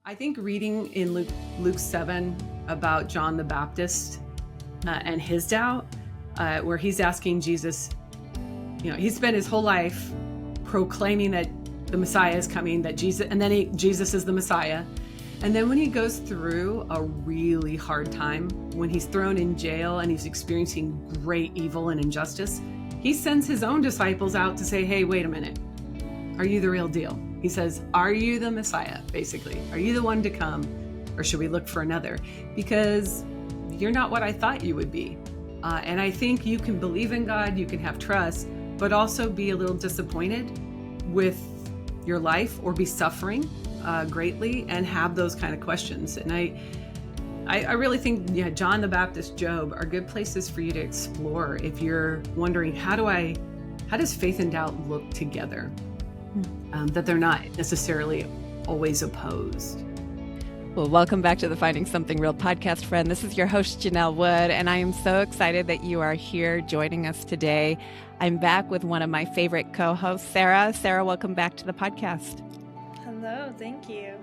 I think reading in Luke 7 about John the Baptist and his doubt, where he's asking Jesus, he spent his whole life proclaiming that the Messiah is coming, that Jesus is the Messiah. And then when he goes through a really hard time, when he's thrown in jail and he's experiencing great evil and injustice, he sends his own disciples out to say, hey, wait a minute. Are you the real deal? He says, are you the Messiah, basically? Are you the one to come, or should we look for another? Because you're not what I thought you would be. And I think you can believe in God, you can have trust, but also be a little disappointed with your life or be suffering greatly and have those kind of questions. And I really think, John the Baptist, Job are good places for you to explore if you're wondering, how does faith and doubt look together? That they're not necessarily always opposed. Well, welcome back to the Finding Something Real podcast, friend. This is your host, Janelle Wood, and I am so excited that you are here joining us today. I'm back with one of my favorite co-hosts, Sarah. Sarah, welcome back to the podcast. Hello, thank you.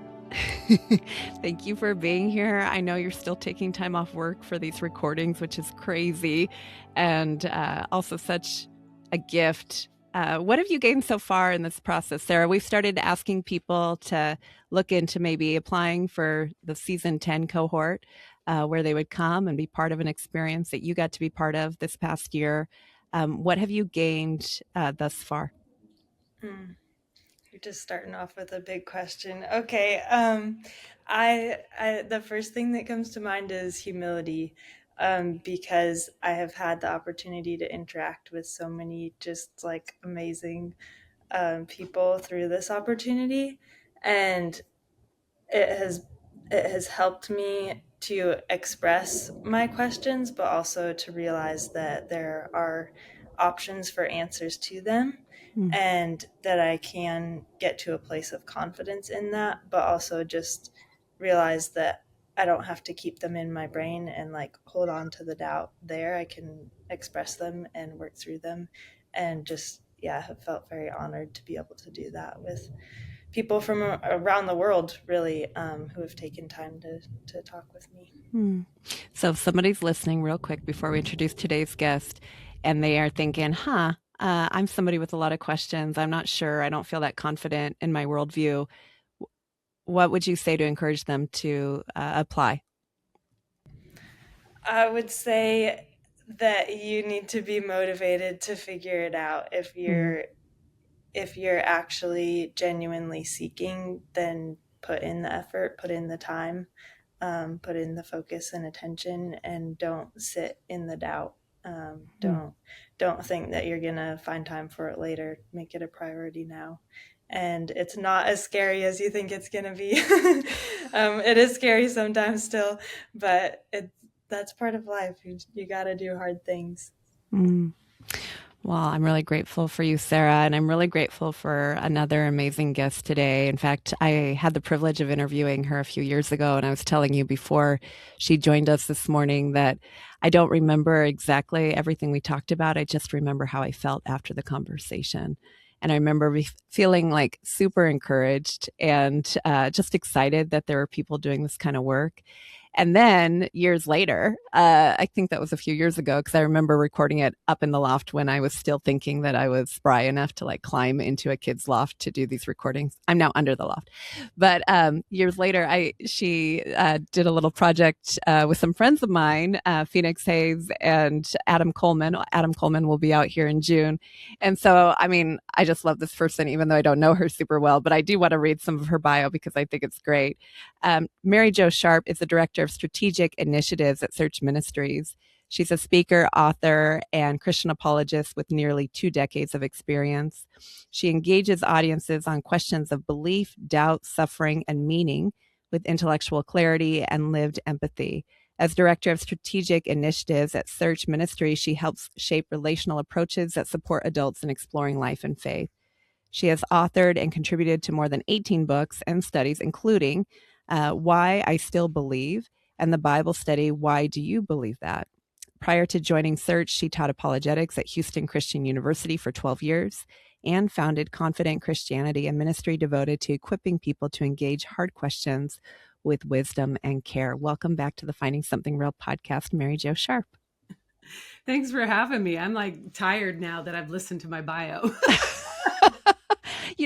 Thank you for being here. I know you're still taking time off work for these recordings, which is crazy, and also such a gift. What have you gained so far in this process, Sarah? We've started asking people to look into maybe applying for the season 10 cohort, where they would come and be part of an experience that you got to be part of this past year. What have you gained thus far? You're just starting off with a big question. Okay. The first thing that comes to mind is humility. Because I have had the opportunity to interact with so many just like amazing people through this opportunity, and it has helped me to express my questions, but also to realize that there are options for answers to them, and that I can get to a place of confidence in that, but also just realize that I don't have to keep them in my brain and like hold on to the doubt there. I can express them and work through them, and just, have felt very honored to be able to do that with people from around the world, really, who have taken time to talk with me. So if somebody's listening real quick before we introduce today's guest, and they are thinking, I'm somebody with a lot of questions. I'm not sure. I don't feel that confident in my worldview. What would you say to encourage them to apply? I would say that you need to be motivated to figure it out. If you're actually genuinely seeking, then put in the effort, put in the time, put in the focus and attention, and don't sit in the doubt. Don't think that you're gonna find time for it later. Make it a priority now. And it's not as scary as you think it's gonna be. It is scary sometimes still, but that's part of life. You gotta do hard things. Well, I'm really grateful for you, Sarah, and I'm really grateful for another amazing guest today. In fact, I had the privilege of interviewing her a few years ago, and I was telling you before she joined us this morning that I don't remember exactly everything we talked about. I just remember how I felt after the conversation. And I remember feeling like super encouraged and just excited that there were people doing this kind of work. And then years later, I think that was a few years ago, because I remember recording it up in the loft when I was still thinking that I was spry enough to like climb into a kid's loft to do these recordings. I'm now under the loft. But years later, she did a little project with some friends of mine, Phoenix Hayes and Adam Coleman. Adam Coleman will be out here in June. And so, I mean, I just love this person, even though I don't know her super well, but I do want to read some of her bio because I think it's great. Mary Jo Sharp is the director of strategic initiatives at Search Ministries. She's a speaker, author, and Christian apologist with nearly 2 decades of experience. She engages audiences on questions of belief, doubt, suffering, and meaning with intellectual clarity and lived empathy. As director of strategic initiatives at Search Ministries, she helps shape relational approaches that support adults in exploring life and faith. She has authored and contributed to more than 18 books and studies, including Why I Still Believe and the Bible study, Why Do You Believe That? Prior to joining Search, she taught apologetics at Houston Christian University for 12 years and founded Confident Christianity, a ministry devoted to equipping people to engage hard questions with wisdom and care. Welcome back to the Finding Something Real podcast, Mary Jo Sharp. Thanks for having me. I'm like tired now that I've listened to my bio.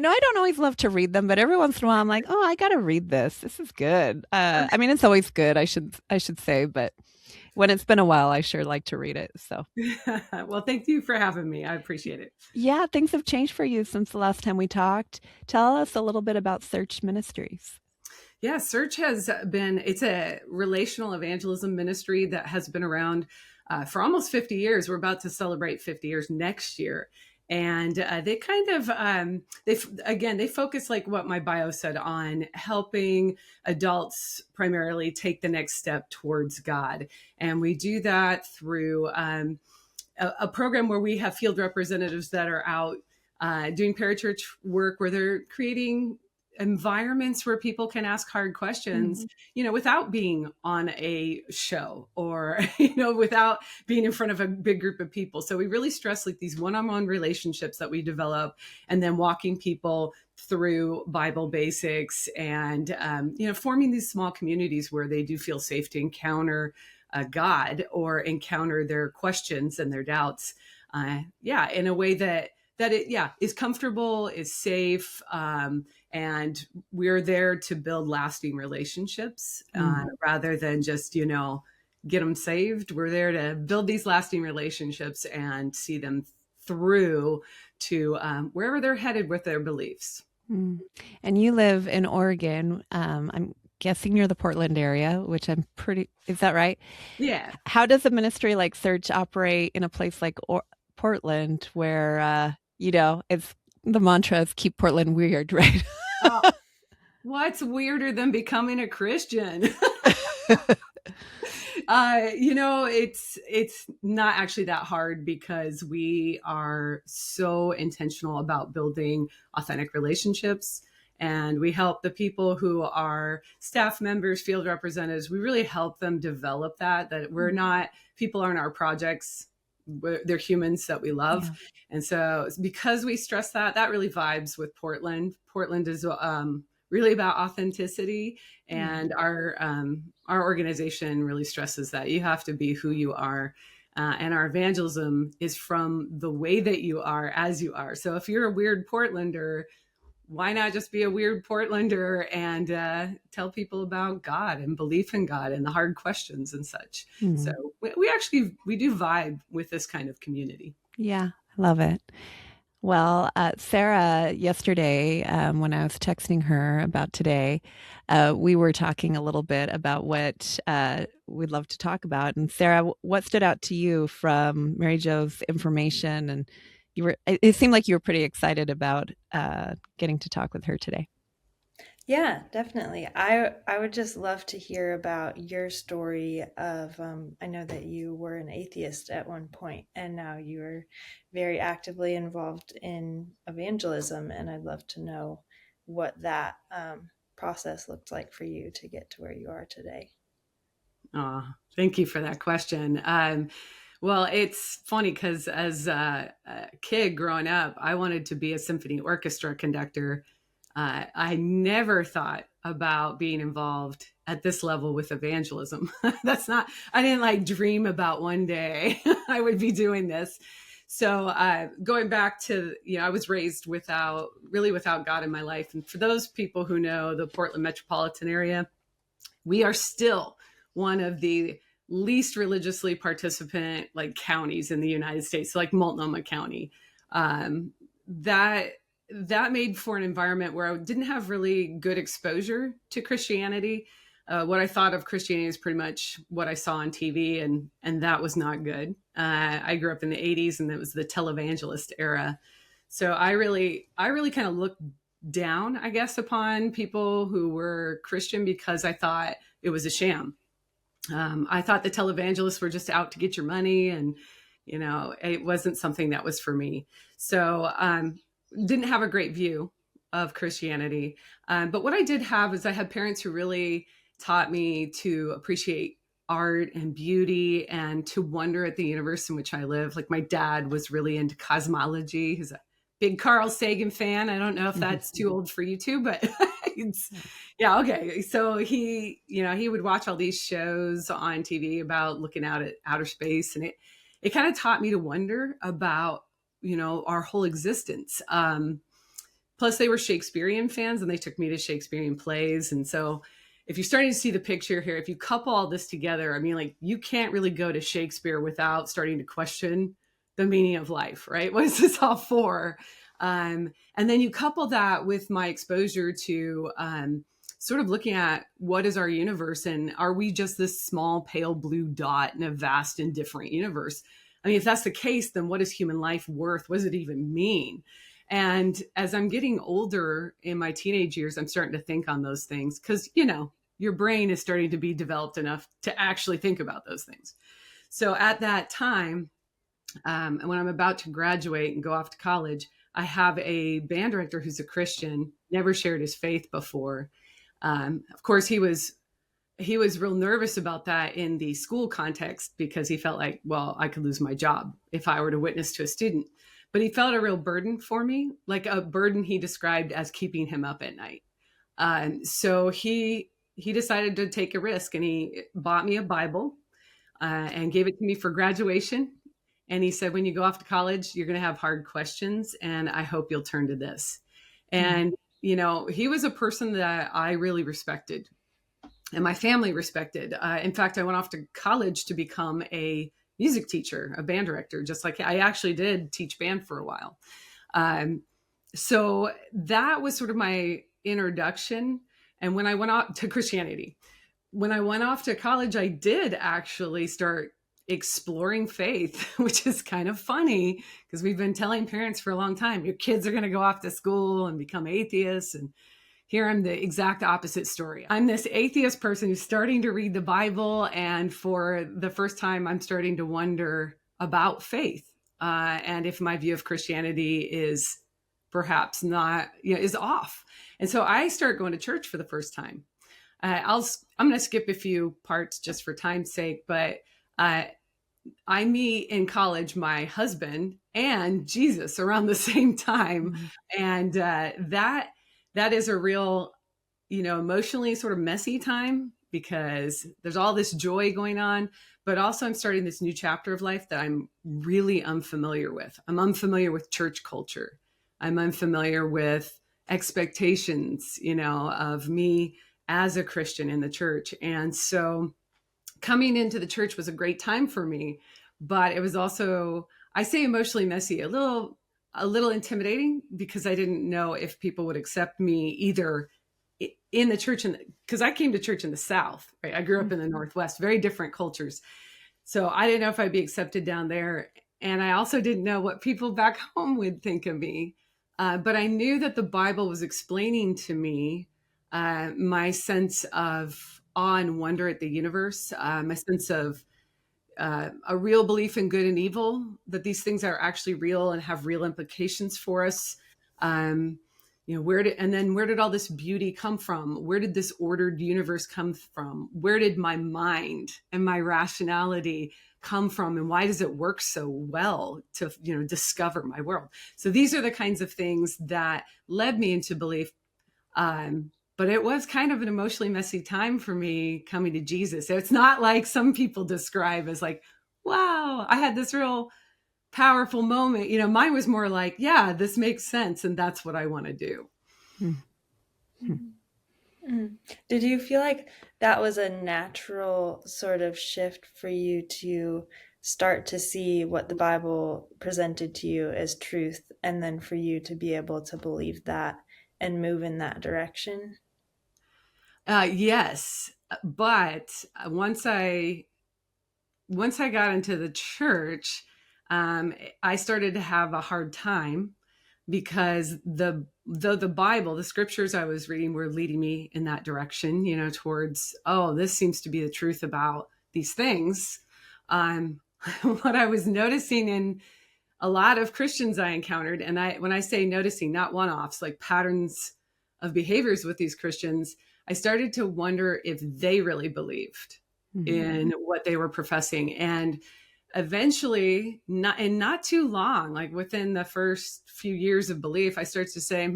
I don't always love to read them, but every once in a while I'm like, oh, I got to read this. This is good. I mean, it's always good, I should say, but when it's been a while, I sure like to read it. So, well, thank you for having me. I appreciate it. Yeah, things have changed for you since the last time we talked. Tell us a little bit about Search Ministries. Yeah, Search it's a relational evangelism ministry that has been around for almost 50 years. We're about to celebrate 50 years next year. And they kind of, they focus, like what my bio said, on helping adults primarily take the next step towards God. And we do that through a program where we have field representatives that are out doing parachurch work, where they're creating environments where people can ask hard questions, without being on a show or, without being in front of a big group of people. So we really stress like these one-on-one relationships that we develop, and then walking people through Bible basics and, forming these small communities where they do feel safe to encounter God or encounter their questions and their doubts. In a way that it is comfortable, is safe, and we're there to build lasting relationships rather than just get them saved. We're there to build these lasting relationships and see them through to wherever they're headed with their beliefs. And you live in Oregon. I'm guessing you're the Portland area, which is that right? Yeah. How does a ministry like Search operate in a place like Portland, where it's the mantra is keep Portland weird, right? What's weirder than becoming a Christian? It's not actually that hard, because we are so intentional about building authentic relationships. And we help the people who are staff members, field representatives. We really help them develop that people aren't our projects. They're humans that we love. Yeah. And so because we stress that really vibes with Portland. Portland is really about authenticity, and our organization really stresses that you have to be who you are. And our evangelism is from the way that you are as you are. So if you're a weird Portlander, why not just be a weird Portlander and tell people about God and belief in God and the hard questions and such. So we do vibe with this kind of community. Yeah, I love it. Well, Sarah, yesterday, when I was texting her about today, we were talking a little bit about what we'd love to talk about. And Sarah, what stood out to you from Mary Jo's information? And it seemed like you were pretty excited about getting to talk with her today. Yeah, definitely. I would just love to hear about your story of, I know that you were an atheist at one point, and now you're very actively involved in evangelism. And I'd love to know what that process looked like for you to get to where you are today. Oh, thank you for that question. Well, it's funny because as a kid growing up, I wanted to be a symphony orchestra conductor. I never thought about being involved at this level with evangelism. I didn't dream about one day I would be doing this. So going back to, I was raised without God in my life. And for those people who know the Portland metropolitan area, we are still one of the least religiously participant counties in the United States, so Multnomah County. That made for an environment where I didn't have really good exposure to Christianity. What I thought of Christianity is pretty much what I saw on TV, and that was not good. I grew up in the 80s, and it was the televangelist era. So I really kind of looked down, I guess, upon people who were Christian, because I thought it was a sham. I thought the televangelists were just out to get your money, and it wasn't something that was for me. So didn't have a great view of Christianity. But what I did have is I had parents who really taught me to appreciate art and beauty and to wonder at the universe in which I live. My dad was really into cosmology. He's a big Carl Sagan fan. I don't know if that's too old for you two, but yeah, okay. So he would watch all these shows on TV about looking out at outer space, and it kind of taught me to wonder about, our whole existence. Plus, they were Shakespearean fans, and they took me to Shakespearean plays. And so, if you're starting to see the picture here, if you couple all this together, I mean, like, you can't really go to Shakespeare without starting to question the meaning of life, right? What is this all for? And then you couple that with my exposure to sort of looking at what is our universe, and are we just this small pale blue dot in a vast and different universe? I mean, if that's the case, then what is human life worth? What does it even mean? And as I'm getting older in my teenage years, I'm starting to think on those things because, your brain is starting to be developed enough to actually think about those things. So at that time, and when I'm about to graduate and go off to college, I have a band director who's a Christian, never shared his faith before. Of course, he was real nervous about that in the school context because he felt like, well, I could lose my job if I were to witness to a student. But he felt a real burden for me, like a burden he described as keeping him up at night. So he decided to take a risk, and he bought me a Bible and gave it to me for graduation. And he said, when you go off to college, you're going to have hard questions, and I hope you'll turn to this. And, he was a person that I really respected and my family respected. In fact, I went off to college to become a music teacher, a band director, just like I actually did teach band for a while. So that was sort of my introduction. And when I went off to Christianity, when I went off to college, I did actually start exploring faith, which is kind of funny because we've been telling parents for a long time, your kids are going to go off to school and become atheists. And here I'm the exact opposite story. I'm this atheist person who's starting to read the Bible. And for the first time, I'm starting to wonder about faith and if my view of Christianity is perhaps not, is off. And so I start going to church for the first time. I'm going to skip a few parts just for time's sake, but I meet in college my husband and Jesus around the same time. And that is a real, emotionally sort of messy time because there's all this joy going on, but also I'm starting this new chapter of life that I'm really unfamiliar with. I'm unfamiliar with church culture. I'm unfamiliar with expectations, of me as a Christian in the church. And so coming into the church was a great time for me, but it was also, I say emotionally messy, a little intimidating because I didn't know if people would accept me either in the church, because I came to church in the South, right? I grew up in the Northwest, very different cultures. So I didn't know if I'd be accepted down there. And I also didn't know what people back home would think of me. But I knew that the Bible was explaining to me my sense of awe and wonder at the universe, my sense of a real belief in good and evil, that these things are actually real and have real implications for us. Where did all this beauty come from? Where did this ordered universe come from? Where did my mind and my rationality come from? And why does it work so well to, discover my world? So these are the kinds of things that led me into belief. But it was kind of an emotionally messy time for me coming to Jesus. So it's not like some people describe as like, wow, I had this real powerful moment. Mine was more like, yeah, this makes sense. And that's what I want to do. Did you feel like that was a natural sort of shift for you to start to see what the Bible presented to you as truth, and then for you to be able to believe that and move in that direction? Yes, but once I got into the church, I started to have a hard time because though the Bible, the scriptures I was reading were leading me in that direction, towards, oh, this seems to be the truth about these things. What I was noticing in a lot of Christians I encountered, and when I say noticing, not one-offs, like patterns of behaviors with these Christians, I started to wonder if they really believed in what they were professing. And eventually, not too long, like within the first few years of belief, I start to say,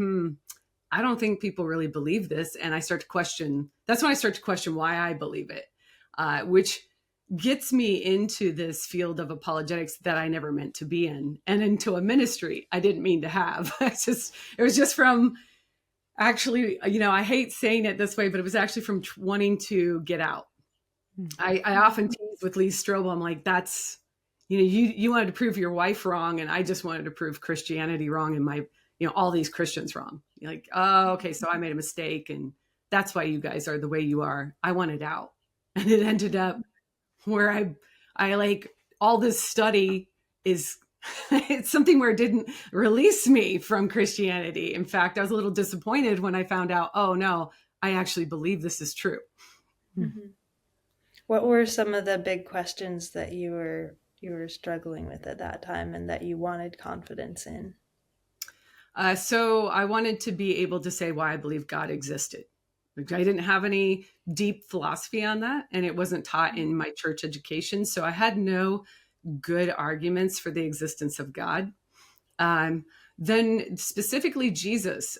I don't think people really believe this. And I start to question, that's when I start to question why I believe it, which gets me into this field of apologetics that I never meant to be in, and into a ministry I didn't mean to have. It was just from actually, I hate saying it this way, but it was actually from wanting to get out. I often tease with Lee Strobel. I'm like, that's, you wanted to prove your wife wrong, and I just wanted to prove Christianity wrong, and all these Christians wrong. You're like, oh, okay, so I made a mistake, and that's why you guys are the way you are. I wanted out, and it ended up where I like, all this study is it's something where it didn't release me from Christianity. In fact, I was a little disappointed when I found out, oh no, I actually believe this is true. Mm-hmm. What were some of the big questions that you were struggling with at that time and that you wanted confidence in? So I wanted to be able to say why I believe God existed. I didn't have any deep philosophy on that, and it wasn't taught in my church education. So I had no good arguments for the existence of God. Then specifically Jesus,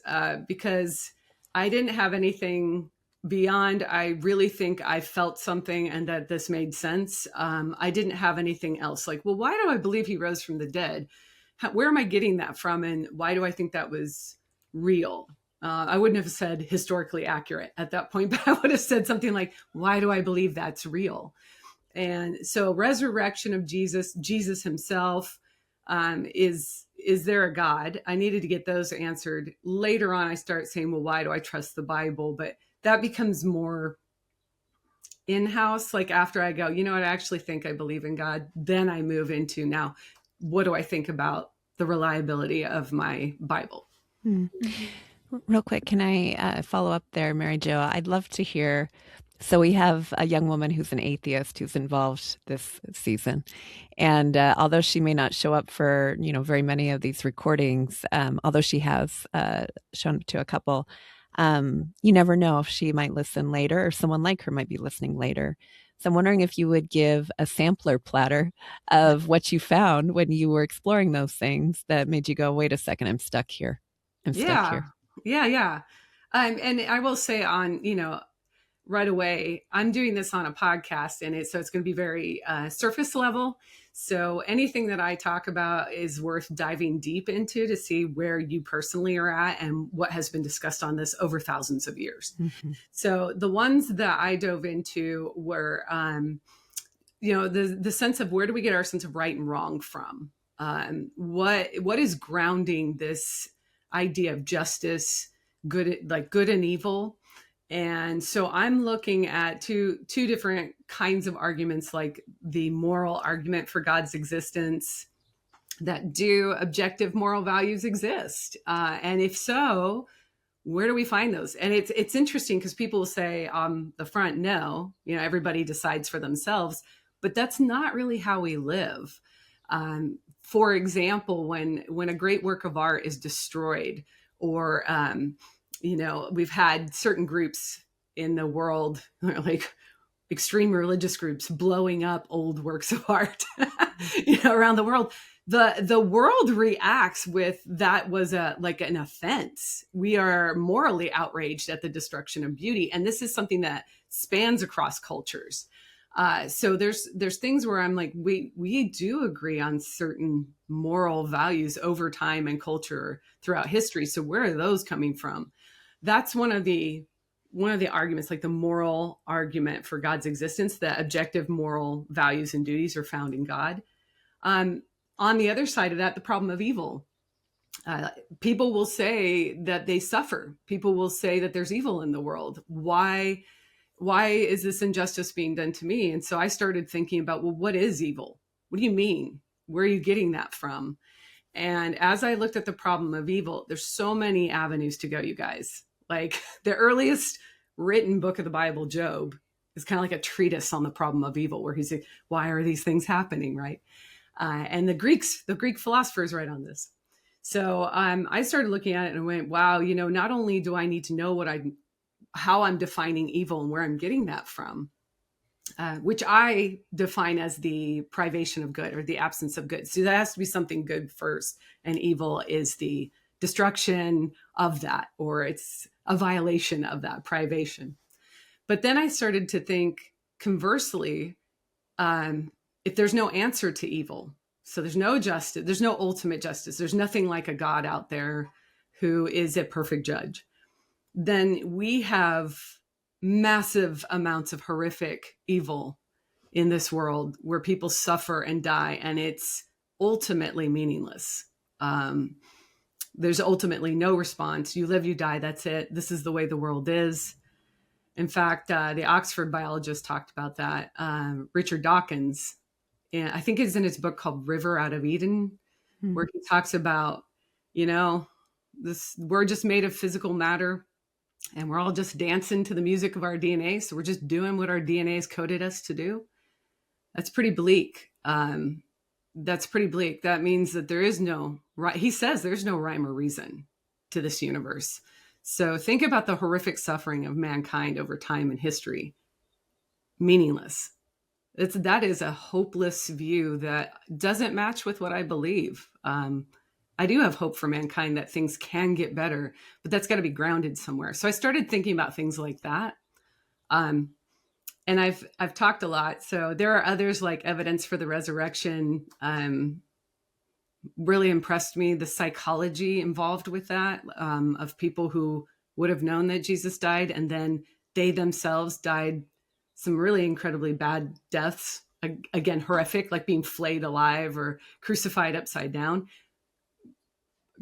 because I didn't have anything beyond, I really think I felt something and that this made sense. I didn't have anything else. Like, well, why do I believe he rose from the dead? Where am I getting that from? And why do I think that was real? I wouldn't have said historically accurate at that point, but I would have said something like, why do I believe that's real? And so resurrection of Jesus himself, is there a God? I needed to get those answered. Later on, I start saying, well, why do I trust the Bible? But that becomes more in-house. Like after I go, I actually think I believe in God. Then I move into, now, what do I think about the reliability of my Bible? Real quick, can I follow up there, Mary Jo? I'd love to hear. So we have a young woman who's an atheist who's involved this season. And although she may not show up for, very many of these recordings, although she has shown up to a couple, you never know if she might listen later or someone like her might be listening later. So I'm wondering if you would give a sampler platter of what you found when you were exploring those things that made you go, wait a second, I'm stuck here. Yeah. And I will say right away, I'm doing this on a podcast, and so it's going to be very surface level. So anything that I talk about is worth diving deep into to see where you personally are at and what has been discussed on this over thousands of years. Mm-hmm. So the ones that I dove into were, the sense of, where do we get our sense of right and wrong from? What is grounding this idea of justice, good and evil? And so I'm looking at two different kinds of arguments, like the moral argument for God's existence, that do objective moral values exist? And if so, where do we find those? And it's interesting because people will say on the front, no, everybody decides for themselves, but that's not really how we live. For example, when a great work of art is destroyed, or we've had certain groups in the world, like extreme religious groups, blowing up old works of art, around the world. The world reacts with that was an offense. We are morally outraged at the destruction of beauty, and this is something that spans across cultures. So there's things where I'm like, we do agree on certain moral values over time and culture throughout history. So where are those coming from? That's one of the arguments, like the moral argument for God's existence, that objective moral values and duties are found in God. On the other side of that, the problem of evil. People will say that they suffer. People will say that there's evil in the world. Why is this injustice being done to me? And so I started thinking about, well, what is evil? What do you mean? Where are you getting that from? And as I looked at the problem of evil, there's so many avenues to go, you guys. Like the earliest written book of the Bible, Job, is kind of like a treatise on the problem of evil, where he's like, why are these things happening, right? And the Greek philosophers write on this. So I started looking at it and went, wow, not only do I need to know how I'm defining evil and where I'm getting that from, which I define as the privation of good or the absence of good. So there has to be something good first, and evil is the destruction of that, or it's a violation of that privation. But then I started to think conversely, if there's no answer to evil, so there's no justice, there's no ultimate justice, there's nothing like a God out there who is a perfect judge, then we have massive amounts of horrific evil in this world where people suffer and die, and it's ultimately meaningless. There's ultimately no response. You live, you die, that's it. This is the way the world is. In fact, the Oxford biologist talked about that. Richard Dawkins, and I think it's in his book called River Out of Eden, where he talks about, we're just made of physical matter, and we're all just dancing to the music of our DNA. So we're just doing what our DNA has coded us to do. That's pretty bleak. That's pretty bleak. That means that there is no, he says there's no rhyme or reason to this universe. So think about the horrific suffering of mankind over time and history. Meaningless. That is a hopeless view that doesn't match with what I believe. I do have hope for mankind that things can get better, but that's got to be grounded somewhere. So I started thinking about things like that. And I've talked a lot. So there are others like Evidence for the Resurrection. Really impressed me, the psychology involved with that, of people who would have known that Jesus died, and then they themselves died some really incredibly bad deaths. Again, horrific, like being flayed alive or crucified upside down.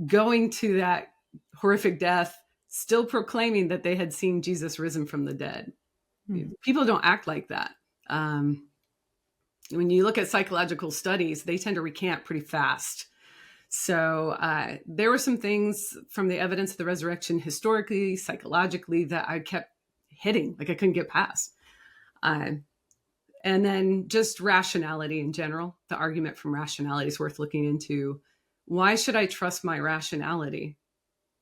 Going to that horrific death, still proclaiming that they had seen Jesus risen from the dead. People don't act like that. When you look at psychological studies, they tend to recant pretty fast. So there were some things from the Evidence of the Resurrection, historically, psychologically, that I kept hitting, like I couldn't get past. And then just rationality in general. The argument from rationality is worth looking into. Why should I trust my rationality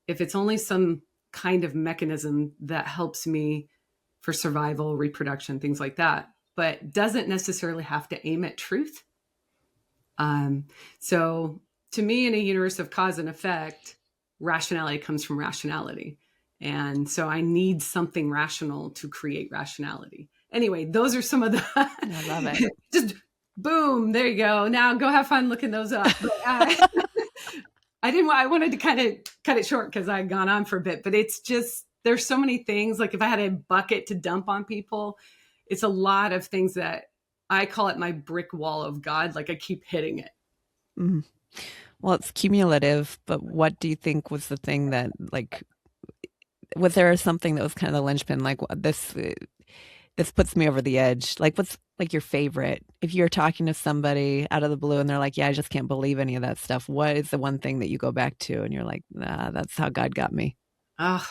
if it's only some kind of mechanism that helps me for survival, reproduction, things like that, but doesn't necessarily have to aim at truth? So to me, in a universe of cause and effect, rationality comes from rationality. And so I need something rational to create rationality. Anyway, those are some of the, I love it. Just boom, there you go. Now go have fun looking those up. But, I wanted to kind of cut it short because I had gone on for a bit, but it's just, there's so many things. Like if I had a bucket to dump on people, it's a lot of things that I call it my brick wall of God. Like I keep hitting it. Mm-hmm. Well, it's cumulative, but what do you think was the thing that, like, was there something that was kind of the linchpin? Like this puts me over the edge. Like what's like your favorite? If you're talking to somebody out of the blue and they're like, yeah, I just can't believe any of that stuff. What is the one thing that you go back to and you're like, nah, that's how God got me? Oh,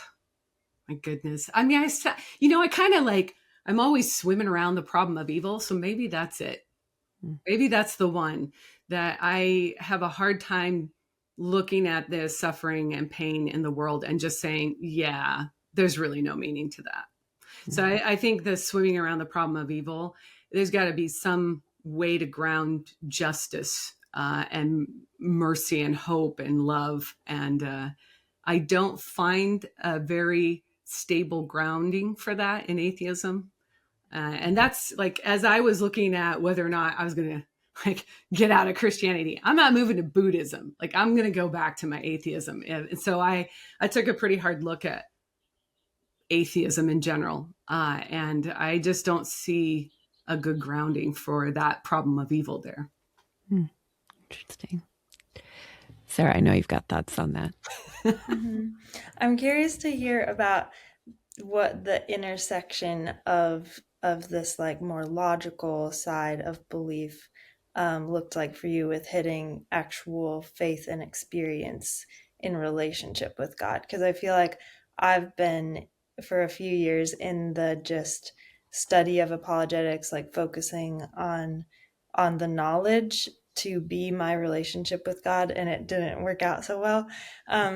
my goodness. I mean, I kind of like, I'm always swimming around the problem of evil. So maybe that's it. Maybe that's the one that I have a hard time looking at the suffering and pain in the world and just saying, yeah, there's really no meaning to that. So I think the swimming around the problem of evil, there's got to be some way to ground justice and mercy and hope and love. And I don't find a very stable grounding for that in atheism. And that's like, as I was looking at whether or not I was going to like get out of Christianity, I'm not moving to Buddhism. Like I'm going to go back to my atheism. And so I took a pretty hard look at atheism in general. And I just don't see a good grounding for that problem of evil there. Interesting. Sarah, I know you've got thoughts on that. Mm-hmm. I'm curious to hear about what the intersection of this like more logical side of belief looked like for you with hitting actual faith and experience in relationship with God. Because I feel like I've been for a few years in the just study of apologetics, like focusing on the knowledge to be my relationship with God, and it didn't work out so well.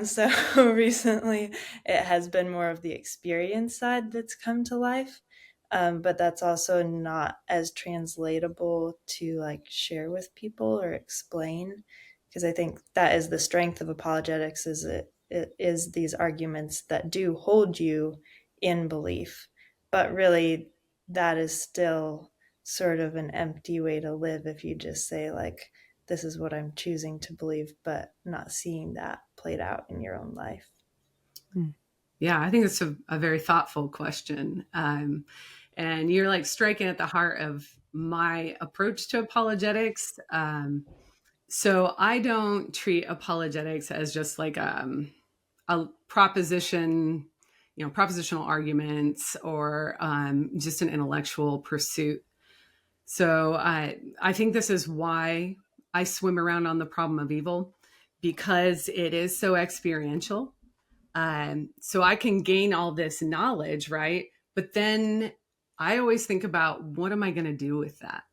So recently it has been more of the experience side that's come to life. but that's also not as translatable to like share with people or explain, because I think that is the strength of apologetics, is it is these arguments that do hold you in belief, but really that is still sort of an empty way to live if you just say like, this is what I'm choosing to believe, but not seeing that played out in your own life. Yeah, I think it's a very thoughtful question. And you're like striking at the heart of my approach to apologetics. So I don't treat apologetics as just like a proposition, propositional arguments, or just an intellectual pursuit. So I think this is why I swim around on the problem of evil, because it is so experiential. So I can gain all this knowledge, right? But then I always think about, what am I going to do with that?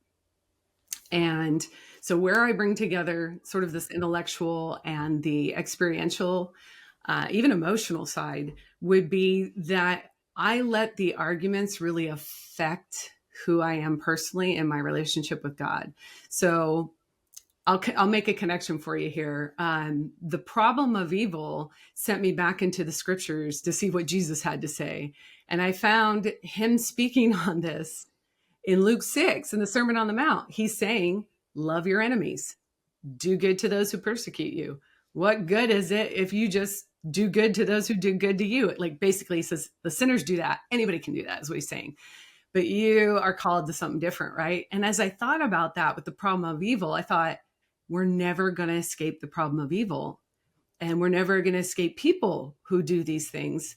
And so where I bring together sort of this intellectual and the experiential, even emotional side, would be that I let the arguments really affect who I am personally in my relationship with God. So I'll make a connection for you here. The problem of evil sent me back into the scriptures to see what Jesus had to say. And I found him speaking on this in Luke 6 in the Sermon on the Mount. He's saying, love your enemies, do good to those who persecute you. What good is it if you just do good to those who do good to you? Like basically he says, the sinners do that. Anybody can do that, is what he's saying. But you are called to something different, right? And as I thought about that with the problem of evil, I thought, we're never going to escape the problem of evil. And we're never going to escape people who do these things.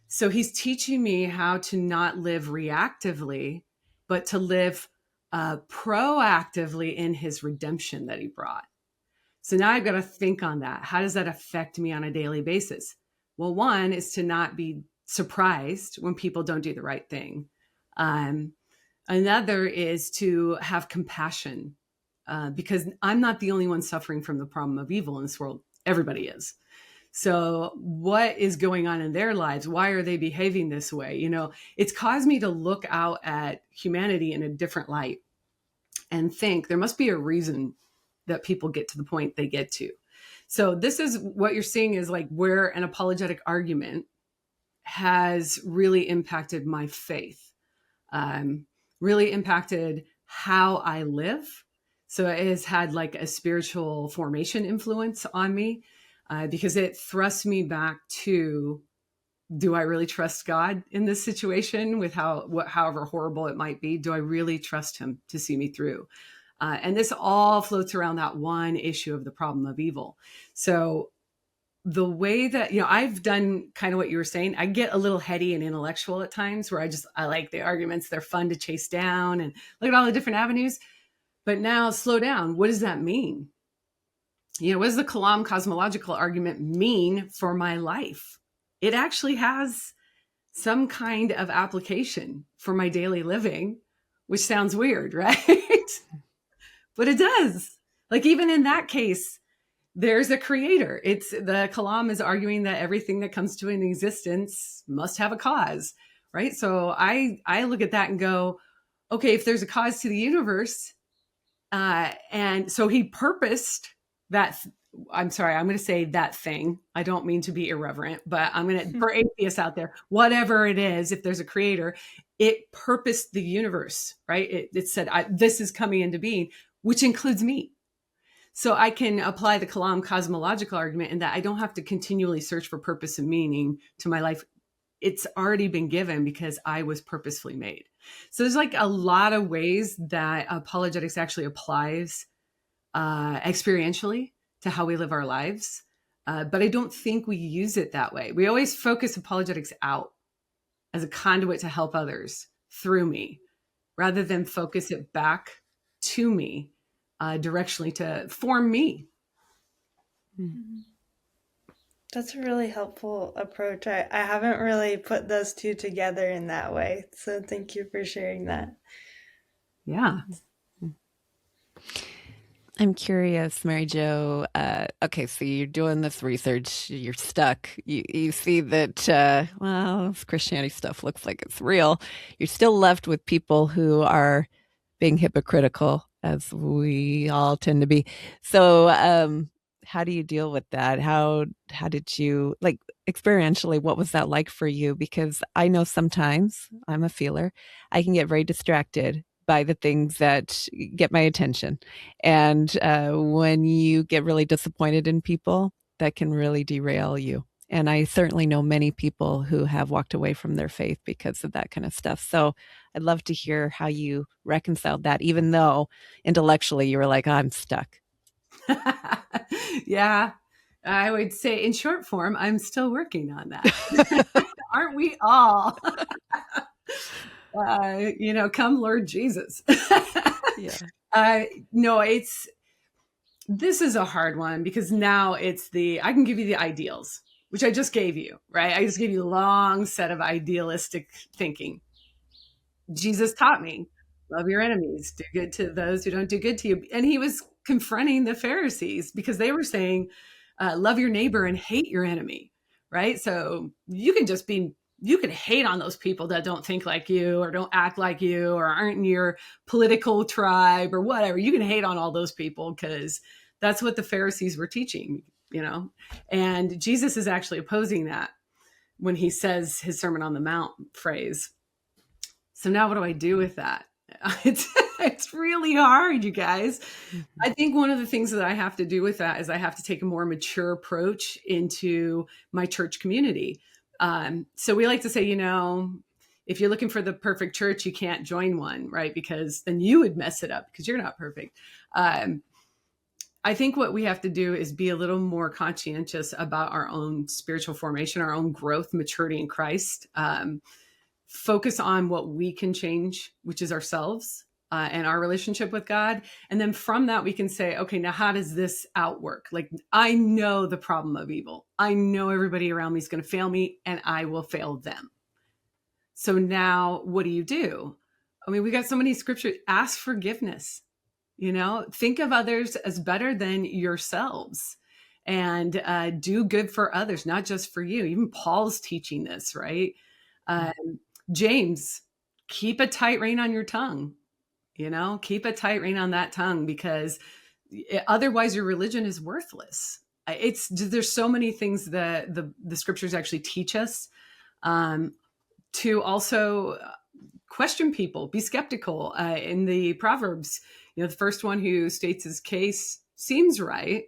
So he's teaching me how to not live reactively, but to live proactively in his redemption that he brought. So now I've got to think on that. How does that affect me on a daily basis? Well, one is to not be surprised when people don't do the right thing. Another is to have compassion, because I'm not the only one suffering from the problem of evil in this world. Everybody is. So what is going on in their lives? Why are they behaving this way? It's caused me to look out at humanity in a different light and think there must be a reason that people get to the point they get to. So this is what you're seeing, is like where an apologetic argument has really impacted my faith, really impacted how I live. So it has had like a spiritual formation influence on me, because it thrusts me back to, do I really trust God in this situation with however horrible it might be? Do I really trust him to see me through? And this all floats around that one issue of the problem of evil. So the way that, I've done kind of what you were saying, I get a little heady and intellectual at times where I like the arguments. They're fun to chase down and look at all the different avenues. But now slow down. What does that mean? What does the Kalam cosmological argument mean for my life? It actually has some kind of application for my daily living, which sounds weird, right? But it does. Like even in that case, there's a creator. The Kalam is arguing that everything that comes to an existence must have a cause, right? So I look at that and go, okay, if there's a cause to the universe, and so he purposed that. I'm sorry, I'm going to say that thing. I don't mean to be irreverent, but I'm going to, for atheists out there, whatever it is, if there's a creator, it purposed the universe, right? It said, this is coming into being, which includes me. So I can apply the Kalam cosmological argument in that I don't have to continually search for purpose and meaning to my life. It's already been given because I was purposefully made. So there's like a lot of ways that apologetics actually applies experientially to how we live our lives. But I don't think we use it that way. We always focus apologetics out as a conduit to help others through me, rather than focus it back to me directionally to form me. That's a really helpful approach. I haven't really put those two together in that way. So thank you for sharing that. Yeah. I'm curious, Mary Jo. Okay, so you're doing this research, you're stuck. You see that, well, this Christianity stuff looks like it's real. You're still left with people who are being hypocritical, as we all tend to be. So, how do you deal with that? How did you like experientially? What was that like for you? Because I know sometimes I'm a feeler. I can get very distracted by the things that get my attention. And when you get really disappointed in people, that can really derail you. And I certainly know many people who have walked away from their faith because of that kind of stuff. So I'd love to hear how you reconciled that, even though intellectually you were like, oh, I'm stuck. Yeah, I would say in short form, I'm still working on that. Aren't we all? Come Lord Jesus. Yeah. No, this is a hard one because now I can give you the ideals, which I just gave you, right? I just gave you a long set of idealistic thinking. Jesus taught me, love your enemies, do good to those who don't do good to you. And he was confronting the Pharisees because they were saying, love your neighbor and hate your enemy, right? So you can hate on those people that don't think like you or don't act like you or aren't in your political tribe or whatever. You can hate on all those people because that's what the Pharisees were teaching, and Jesus is actually opposing that when he says his Sermon on the Mount phrase. So now what do I do with that? It's really hard, you guys. I think one of the things that I have to do with that is I have to take a more mature approach into my church community. So we like to say, if you're looking for the perfect church, you can't join one, right? Because then you would mess it up because you're not perfect. I think what we have to do is be a little more conscientious about our own spiritual formation, our own growth, maturity in Christ. Focus on what we can change, which is ourselves and our relationship with God. And then from that, we can say, okay, now how does this outwork? Like, I know the problem of evil. I know everybody around me is going to fail me and I will fail them. So now what do? I mean, we got so many scriptures. Ask forgiveness, think of others as better than yourselves and do good for others, not just for you. Even Paul's teaching this, right? James, keep a tight rein on your tongue, keep a tight rein on that tongue because otherwise your religion is worthless. There's so many things that the scriptures actually teach us to also question people, be skeptical. In the Proverbs, the first one who states his case seems right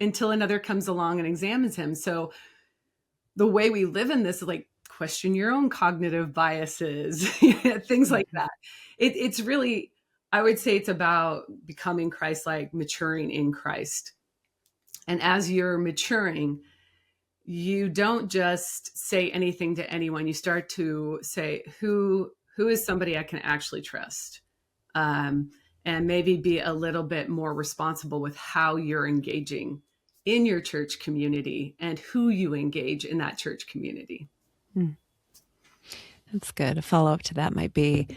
until another comes along and examines him. So the way we live in this is like, question your own cognitive biases, things like that. It's really, I would say it's about becoming Christ-like, maturing in Christ. And as you're maturing, you don't just say anything to anyone. You start to say, who is somebody I can actually trust? And maybe be a little bit more responsible with how you're engaging in your church community and who you engage in that church community. That's good. A follow-up to that might be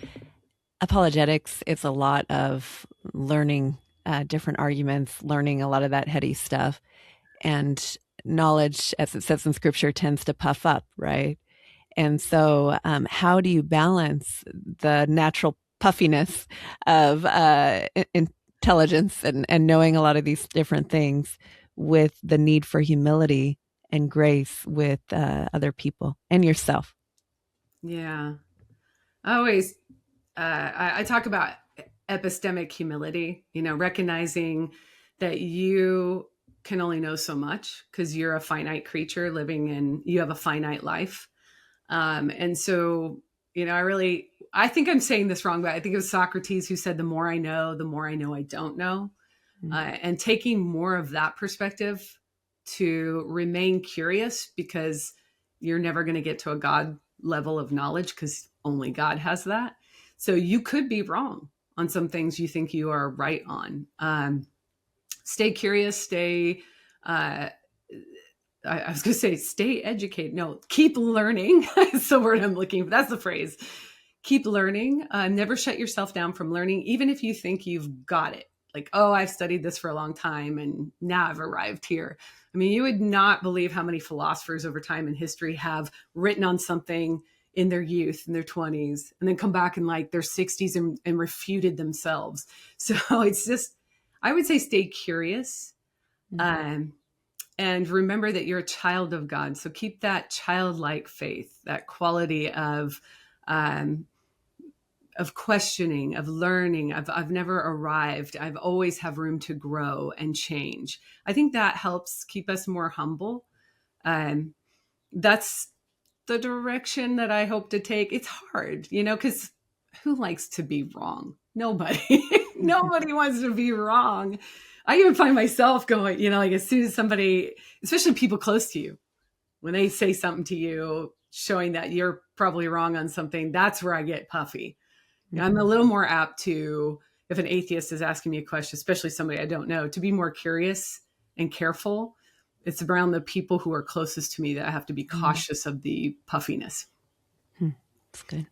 apologetics. It's a lot of learning different arguments, learning a lot of that heady stuff. And knowledge, as it says in scripture, tends to puff up, right? And so how do you balance the natural puffiness of intelligence and knowing a lot of these different things with the need for humility and grace with other people and yourself? Yeah. Always, I talk about epistemic humility, recognizing that you can only know so much because you're a finite creature you have a finite life. And so, I think I'm saying this wrong, but I think it was Socrates who said, the more I know I don't know. And taking more of that perspective to remain curious because you're never going to get to a God level of knowledge because only God has that. So you could be wrong on some things you think you are right on. Stay curious, I was going to say, stay educated. No, keep learning. That's the word I'm looking for. That's the phrase. Keep learning. Never shut yourself down from learning, even if you think you've got it. like, oh, I've studied this for a long time and now I've arrived here. I mean, you would not believe how many philosophers over time in history have written on something in their youth, in their 20s, and then come back in like their 60s and refuted themselves. So it's just, I would say stay curious. And remember that you're a child of God. So keep that childlike faith, that quality of questioning, of learning. I've never arrived. I've always have room to grow and change. I think that helps keep us more humble. That's the direction that I hope to take. It's hard, because who likes to be wrong? Nobody. Nobody wants to be wrong. I even find myself going, like as soon as somebody, especially people close to you, when they say something to you, showing that you're probably wrong on something, that's where I get puffy. I'm a little more apt to, if an atheist is asking me a question, especially somebody I don't know, to be more curious and careful. It's around the people who are closest to me that I have to be cautious of the puffiness. That's good.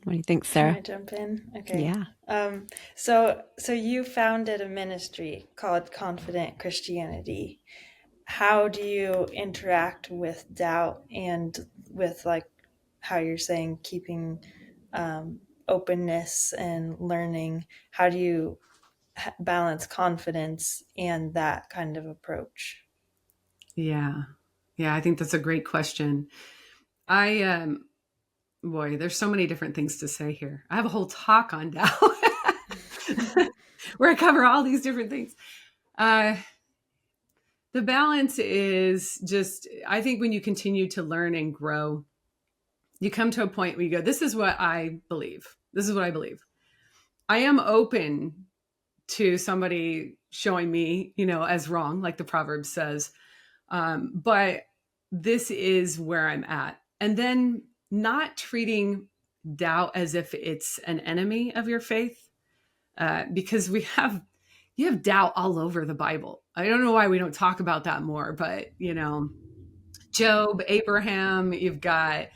What do you think, Sarah? Can I jump in? Okay. Yeah. So you founded a ministry called Confident Christianity. How do you interact with doubt and with like how you're saying keeping openness and learning? How do you balance confidence and that kind of approach? Yeah, I think that's a great question. Boy, there's so many different things to say here. I have a whole talk on doubt where I cover all these different things. The balance is just, I think when you continue to learn and grow, you come to a point where you go, this is what I believe. This is what I believe. I am open to somebody showing me, as wrong, like the proverb says. But this is where I'm at. And then not treating doubt as if it's an enemy of your faith, because you have doubt all over the Bible. I don't know why we don't talk about that more, but Job, Abraham, you've got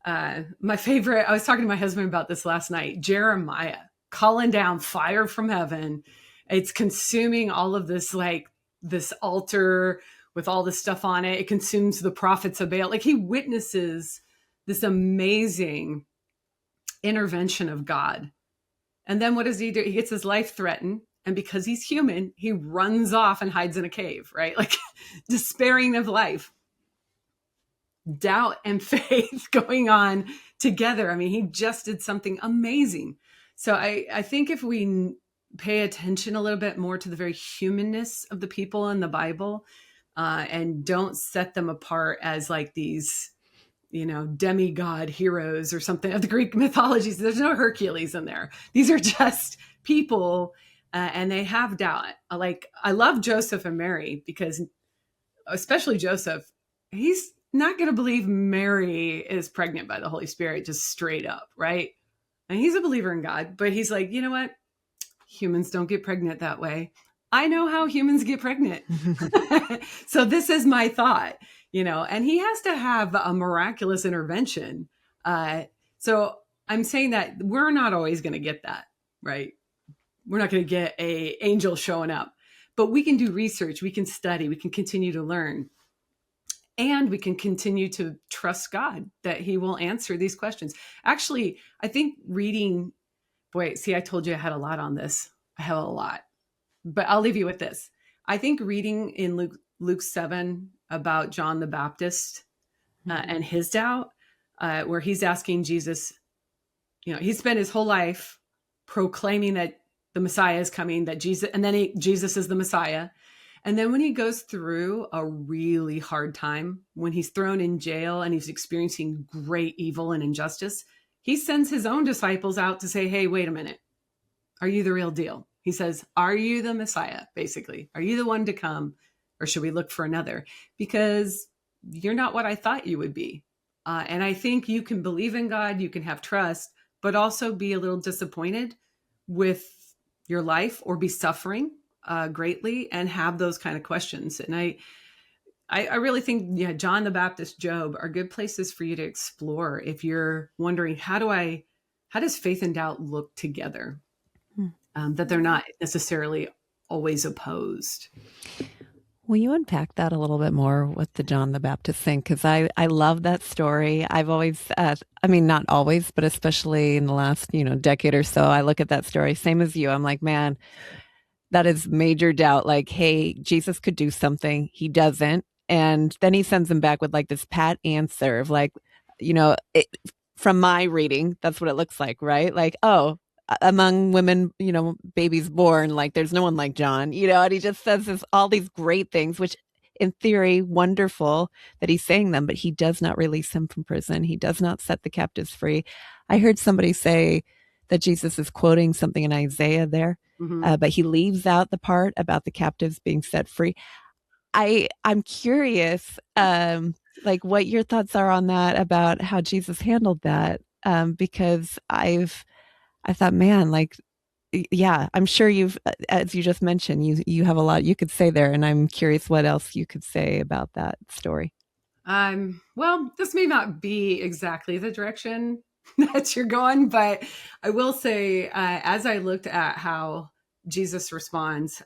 my favorite. I was talking to my husband about this last night. Jeremiah calling down fire from heaven. It's consuming all of this, like this altar with all this stuff on it. It consumes the prophets of Baal. Like he witnesses this amazing intervention of God. And then what does he do? He gets his life threatened. And because he's human, he runs off and hides in a cave, right? Like despairing of life. Doubt and faith going on together. I mean, he just did something amazing. So I think if we pay attention a little bit more to the very humanness of the people in the Bible, and don't set them apart as like these, demigod heroes or something of the Greek mythologies. There's no Hercules in there. These are just people, and they have doubt. Like I love Joseph and Mary because, especially Joseph, he's not going to believe Mary is pregnant by the Holy Spirit, just straight up, right? And he's a believer in God, but he's like, you know what? Humans don't get pregnant that way. I know how humans get pregnant. So this is my thought, and he has to have a miraculous intervention. So I'm saying that we're not always going to get that, right? We're not going to get a angel showing up, but we can do research. We can study. We can continue to learn. And we can continue to trust God that he will answer these questions. Actually, I think reading, I told you I had a lot on this. I have a lot, but I'll leave you with this. I think reading in Luke 7 about John the Baptist and his doubt, where he's asking Jesus, he spent his whole life proclaiming that the Messiah is coming, that Jesus is the Messiah. And then when he goes through a really hard time, when he's thrown in jail and he's experiencing great evil and injustice, he sends his own disciples out to say, hey, wait a minute. Are you the real deal? He says, are you the Messiah, basically? Are you the one to come? Or should we look for another? Because you're not what I thought you would be. And I think you can believe in God, you can have trust, but also be a little disappointed with your life or be suffering greatly and have those kind of questions. And I really think, John the Baptist, Job are good places for you to explore if you're wondering, how does faith and doubt look together? that they're not necessarily always opposed. Will you unpack that a little bit more with the John the Baptist thing? Because I love that story. I've always, I mean, not always, but especially in the last, decade or so, I look at that story, same as you. I'm like, man, that is major doubt. Like, hey, Jesus could do something. He doesn't. And then he sends him back with like this pat answer of like, from my reading, that's what it looks like, right? Like, oh, among women, babies born, like there's no one like John, and he just says all these great things, which in theory, wonderful that he's saying them, but he does not release him from prison. He does not set the captives free. I heard somebody say that Jesus is quoting something in Isaiah there, but he leaves out the part about the captives being set free. I'm curious, like what your thoughts are on that, about how Jesus handled that, because I thought, man, like, yeah, I'm sure you've, as you just mentioned, you have a lot you could say there, and I'm curious what else you could say about that story. Well, this may not be exactly the direction that you're going, but I will say, as I looked at how Jesus responds,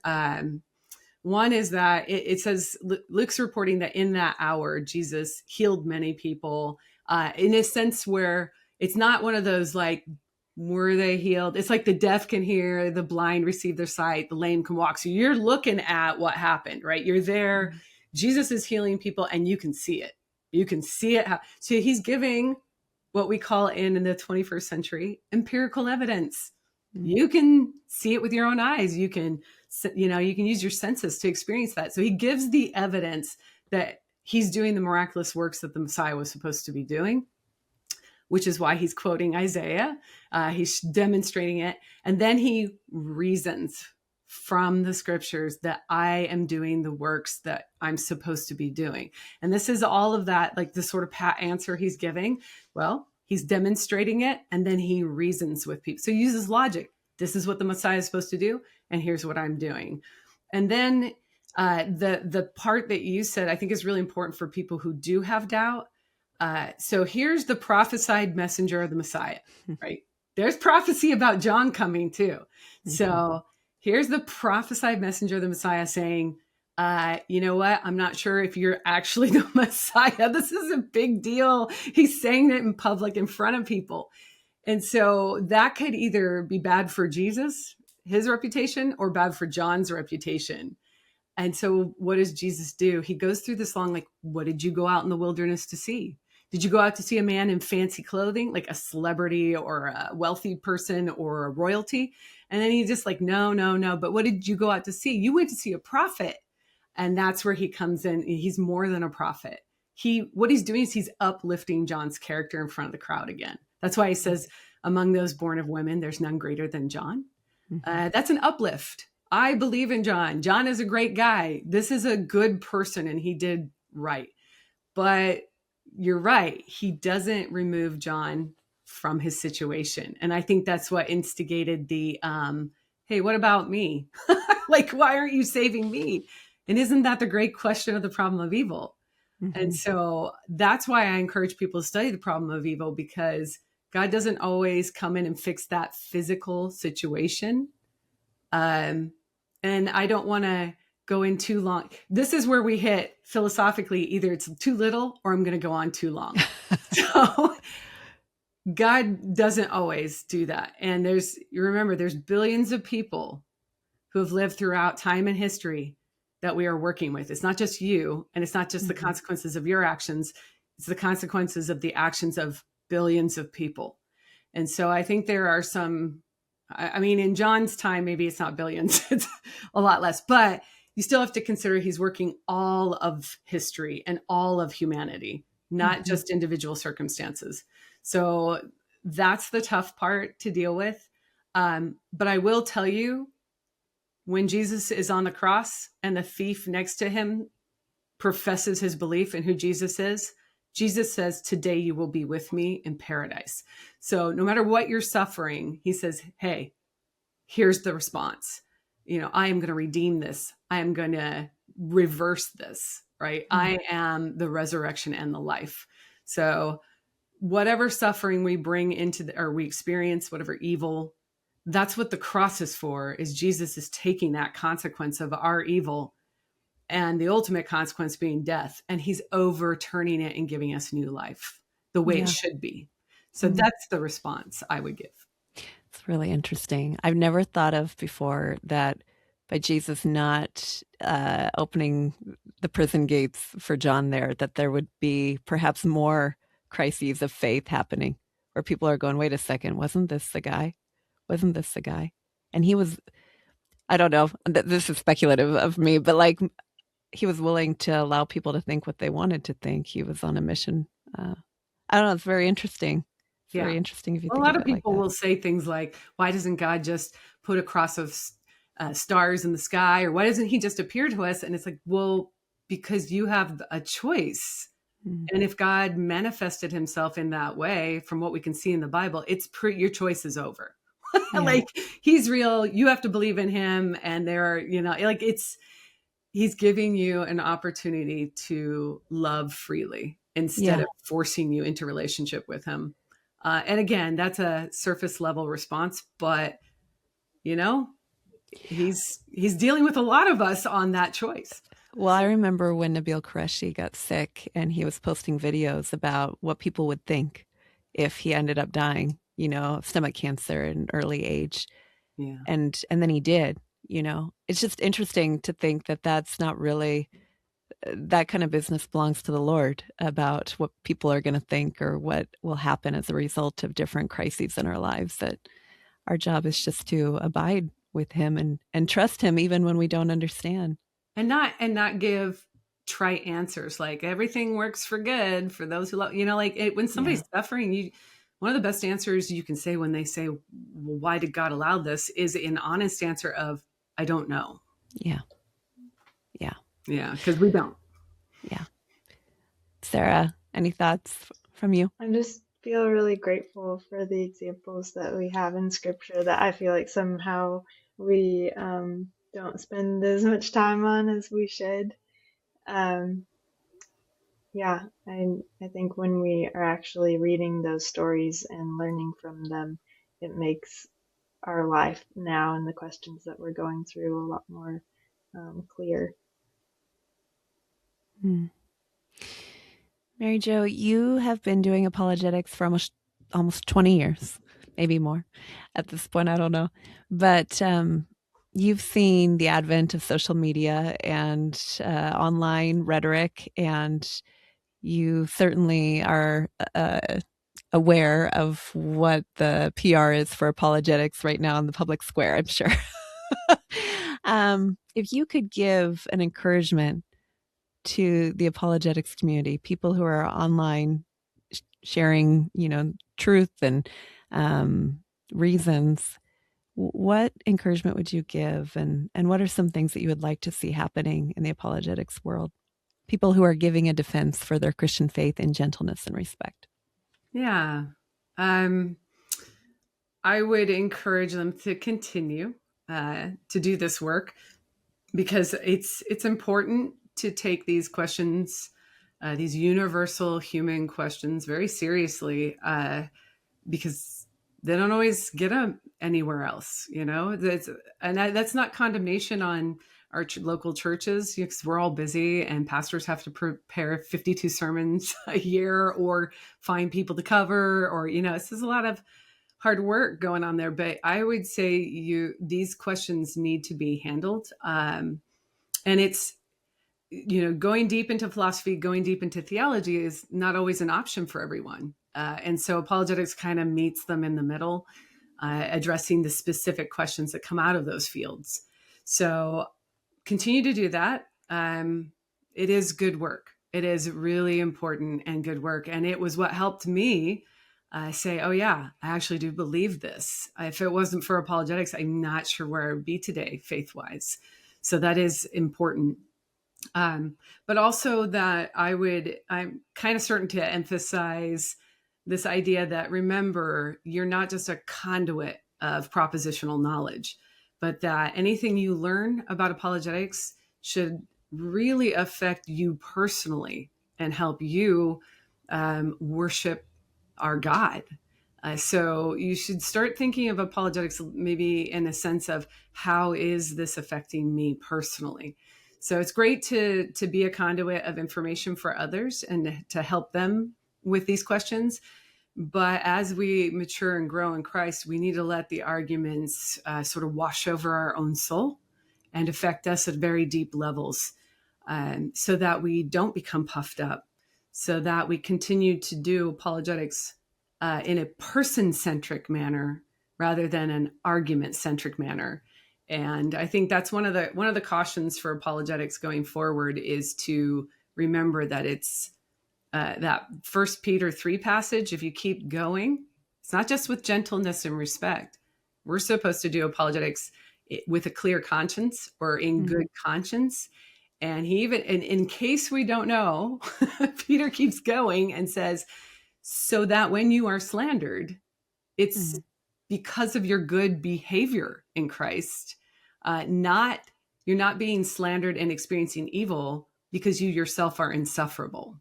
one is that it says, Luke's reporting that in that hour, Jesus healed many people, in a sense where it's not one of those like, were they healed? It's like the deaf can hear, the blind receive their sight, the lame can walk. So you're looking at what happened, right? You're there. Jesus is healing people and you can see it. You can see it. So he's giving what we call in the 21st century empirical evidence. You can see it with your own eyes. You can use your senses to experience that. So he gives the evidence that he's doing the miraculous works that the Messiah was supposed to be doing, which is why he's quoting Isaiah. He's demonstrating it. And then he reasons from the scriptures that I am doing the works that I'm supposed to be doing. And this is all of that, like the sort of pat answer he's giving. Well, he's demonstrating it, and then he reasons with people. So he uses logic. This is what the Messiah is supposed to do, and here's what I'm doing. And then the part that you said, I think is really important for people who do have doubt. So here's the prophesied messenger of the Messiah, right? There's prophecy about John coming too. So here's the prophesied messenger of the Messiah saying, you know what? I'm not sure if you're actually the Messiah. This is a big deal. He's saying it in public in front of people. And so that could either be bad for Jesus, his reputation, or bad for John's reputation. And so what does Jesus do? He goes through this long, like, what did you go out in the wilderness to see? Did you go out to see a man in fancy clothing, like a celebrity or a wealthy person or a royalty? And then he's just like, no. But what did you go out to see? You went to see a prophet. And that's where he comes in. He's more than a prophet. What he's doing is he's uplifting John's character in front of the crowd again. That's why he says, among those born of women, there's none greater than John. That's an uplift. I believe in John. John is a great guy. This is a good person, and he did right. But you're right. He doesn't remove John from his situation. And I think that's what instigated the, hey, what about me? Like, why aren't you saving me? And isn't that the great question of the problem of evil? And so that's why I encourage people to study the problem of evil, because God doesn't always come in and fix that physical situation. And I don't want to go in too long. This is where we hit philosophically, either it's too little or I'm going to go on too long. So God doesn't always do that. And remember, there's billions of people who have lived throughout time and history that we are working with. It's not just you, and it's not just the consequences of your actions. It's the consequences of the actions of billions of people. And so I think there are some, I mean, in John's time, maybe it's not billions, it's a lot less, but you still have to consider he's working all of history and all of humanity, not just individual circumstances. So that's the tough part to deal with. But I will tell you, when Jesus is on the cross and the thief next to him professes his belief in who Jesus is, Jesus says, today you will be with me in paradise. So no matter what you're suffering, he says, hey, here's the response. I am going to redeem this. I am going to reverse this, right? I am the resurrection and the life. So whatever suffering we bring or we experience, whatever evil, that's what the cross is for, is Jesus is taking that consequence of our evil and the ultimate consequence being death, and he's overturning it and giving us new life the way it Yeah. should be. So that's the response I would give. It's really interesting. I've never thought of before that by Jesus not opening the prison gates for John that there would be perhaps more crises of faith happening where people are going, wait a second, wasn't this the guy? Wasn't this the guy? And he was, I don't know, this is speculative of me, but like he was willing to allow people to think what they wanted to think. He was on a mission. I don't know. It's very interesting. It's very interesting if you A think lot of of it like people that. will say things like, why doesn't God just put a cross of stars in the sky? Or why doesn't he just appear to us? And it's like, well, because you have a choice. Mm. And if God manifested himself in that way, from what we can see in the Bible, your choice is over. Yeah. Like, he's real. You have to believe in him. And he's giving you an opportunity to love freely instead Yeah. of forcing you into relationship with him. And again, that's a surface level response, but he's dealing with a lot of us on that choice. Well, I remember when Nabil Qureshi got sick and he was posting videos about what people would think if he ended up dying, of stomach cancer at an early age. Yeah. And then he did, It's just interesting to think that that's not really that kind of business belongs to the Lord about what people are going to think or what will happen as a result of different crises in our lives, that our job is just to abide with him and trust him even when we don't understand. And not give trite answers like everything works for good for those who love, when somebody's suffering, one of the best answers you can say when they say, well, why did God allow this, is an honest answer of, I don't know. Yeah. Because we don't. Yeah. Sarah, any thoughts from you? I just feel really grateful for the examples that we have in scripture that I feel like somehow we don't spend as much time on as we should. Yeah, I think when we are actually reading those stories and learning from them, it makes our life now and the questions that we're going through a lot more clear. Mary Jo, you have been doing apologetics for almost 20 years, maybe more at this point, I don't know. But you've seen the advent of social media and online rhetoric, and you certainly are aware of what the PR is for apologetics right now in the public square, I'm sure. If you could give an encouragement to the apologetics community, people who are online sharing, truth and reasons, what encouragement would you give? And what are some things that you would like to see happening in the apologetics world? People who are giving a defense for their Christian faith in gentleness and respect. Yeah. I would encourage them to continue to do this work, because it's important to take these questions, these universal human questions, very seriously, because they don't always get them anywhere else. That's not condemnation on our local churches, because we're all busy and pastors have to prepare 52 sermons a year or find people to cover, or it's just a lot of hard work going on there. But I would say these questions need to be handled. And it's, going deep into philosophy, going deep into theology is not always an option for everyone. And so apologetics kind of meets them in the middle, addressing the specific questions that come out of those fields. So continue to do that. It is good work. It is really important and good work. And it was what helped me say, oh yeah, I actually do believe this. If it wasn't for apologetics, I'm not sure where I would be today, faith-wise. So that is important. But also that I'm kind of certain to emphasize this idea that, remember, you're not just a conduit of propositional knowledge, but that anything you learn about apologetics should really affect you personally and help you worship our God. So you should start thinking of apologetics maybe in a sense of how is this affecting me personally? So it's great to be a conduit of information for others and to help them with these questions. But as we mature and grow in Christ, we need to let the arguments sort of wash over our own soul and affect us at very deep levels, so that we don't become puffed up, so that we continue to do apologetics in a person-centric manner rather than an argument-centric manner. And I think that's one of the cautions for apologetics going forward is to remember that it's that First Peter 3 passage. If you keep going, it's not just with gentleness and respect. We're supposed to do apologetics with a clear conscience or in good conscience. And he even, in case we don't know, Peter keeps going and says, so that when you are slandered, it's because of your good behavior in Christ. You're not being slandered and experiencing evil because you yourself are insufferable.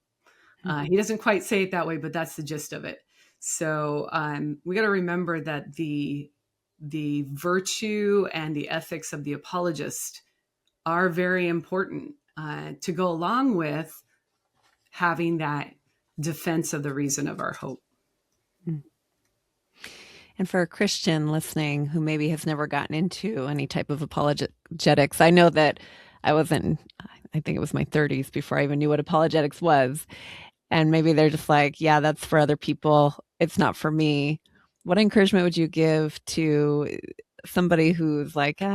He doesn't quite say it that way, but that's the gist of it. So we got to remember that the virtue and the ethics of the apologist are very important to go along with having that defense of the reason of our hope. And for a Christian listening who maybe has never gotten into any type of apologetics, I know that I think it was my 30s before I even knew what apologetics was. And maybe they're just like, yeah, that's for other people. It's not for me. What encouragement would you give to somebody who's like, do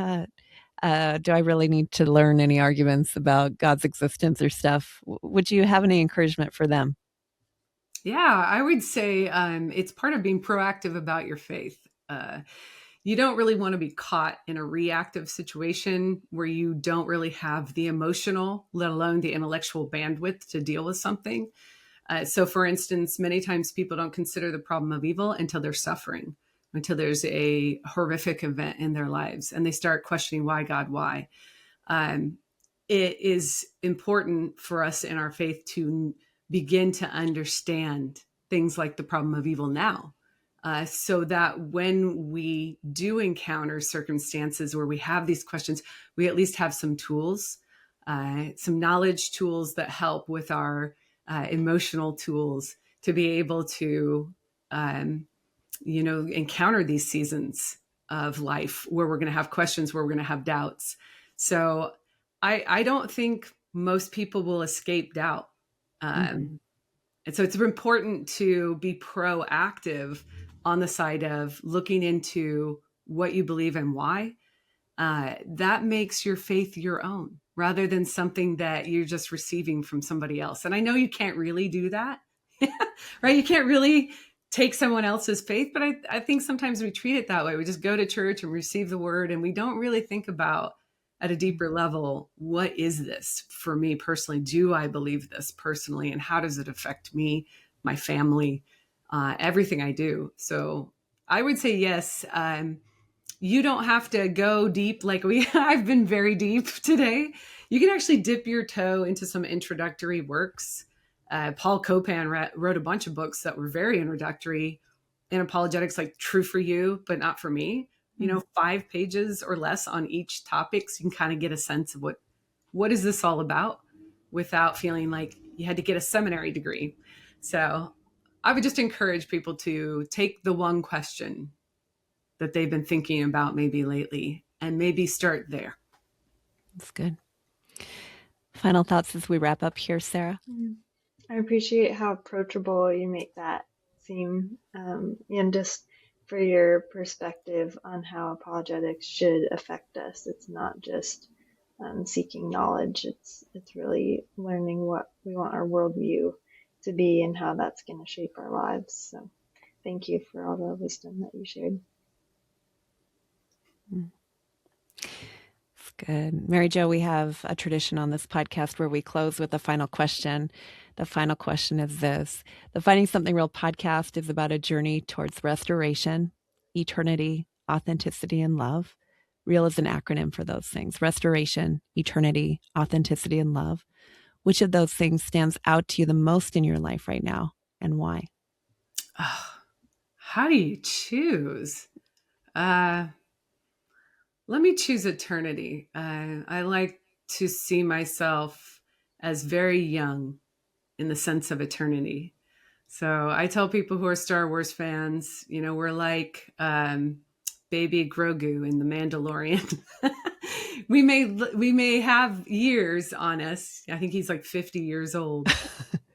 I really need to learn any arguments about God's existence or stuff? Would you have any encouragement for them? Yeah, I would say it's part of being proactive about your faith. You don't really want to be caught in a reactive situation where you don't really have the emotional, let alone the intellectual bandwidth to deal with something. So, for instance, many times people don't consider the problem of evil until they're suffering, until there's a horrific event in their lives, and they start questioning why, God, why? It is important for us in our faith to begin to understand things like the problem of evil now, so that when we do encounter circumstances where we have these questions, we at least have some tools, some knowledge tools that help with our emotional tools to be able to, encounter these seasons of life where we're going to have questions, where we're going to have doubts. So I don't think most people will escape doubt. And so it's important to be proactive on the side of looking into what you believe and why. That makes your faith your own rather than something that you're just receiving from somebody else. And I know you can't really do that, right? You can't really take someone else's faith, but I think sometimes we treat it that way. We just go to church and receive the word, and we don't really think about at a deeper level, what is this for me personally? Do I believe this personally? And how does it affect me, my family, everything I do? So I would say yes. You don't have to go deep like I've been very deep today. You can actually dip your toe into some introductory works. Paul Copan wrote a bunch of books that were very introductory in apologetics, like True for You, but Not for Me. 5 pages or less on each topic. So you can kind of get a sense of what is this all about without feeling like you had to get a seminary degree. So I would just encourage people to take the one question that they've been thinking about maybe lately and maybe start there. That's good. Final thoughts as we wrap up here, Sarah? I appreciate how approachable you make that seem, and just for your perspective on how apologetics should affect us. It's not just seeking knowledge. It's really learning what we want our worldview to be and how that's going to shape our lives. So thank you for all the wisdom that you shared. That's good. Mary Jo, we have a tradition on this podcast where we close with a final question. The final question is this. The Finding Something Real podcast is about a journey towards restoration, eternity, authenticity, and love. REAL is an acronym for those things: restoration, eternity, authenticity, and love. Which of those things stands out to you the most in your life right now, and why? Oh, How do you choose? Let me choose eternity. I like to see myself as very young in the sense of eternity. So I tell people who are Star Wars fans, we're like baby Grogu in The Mandalorian. we may have years on us. I think he's like 50 years old,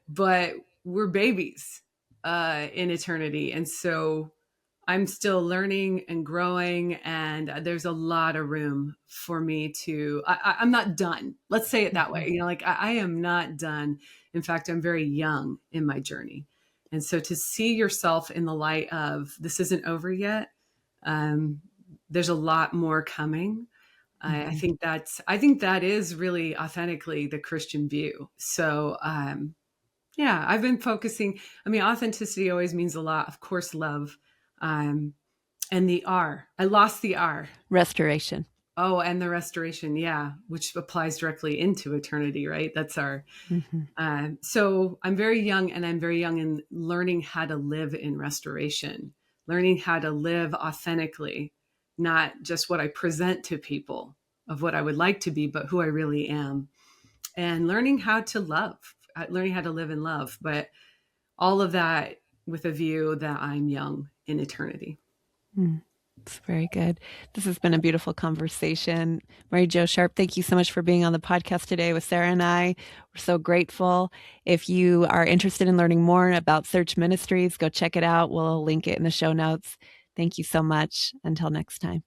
but we're babies in eternity. And so I'm still learning and growing, and there's a lot of room for me to. I'm not done. Let's say it that way. Like I am not done. In fact, I'm very young in my journey, and so to see yourself in the light of this isn't over yet. There's a lot more coming. I think that is really authentically the Christian view. So yeah, I've been focusing. I mean, authenticity always means a lot. Of course, love. And the R. I lost the R. Restoration. Oh, and the restoration. Yeah. Which applies directly into eternity, right? That's our, so I'm very young, and I'm very young in learning how to live in restoration, learning how to live authentically, not just what I present to people of what I would like to be, but who I really am, and learning how to love, learning how to live in love. But all of that with a view that I'm young in eternity. It's very good. This has been a beautiful conversation. Mary Jo Sharp, thank you so much for being on the podcast today with Sarah and I. We're so grateful. If you are interested in learning more about Search Ministries, go check it out. We'll link it in the show notes. Thank you so much. Until next time.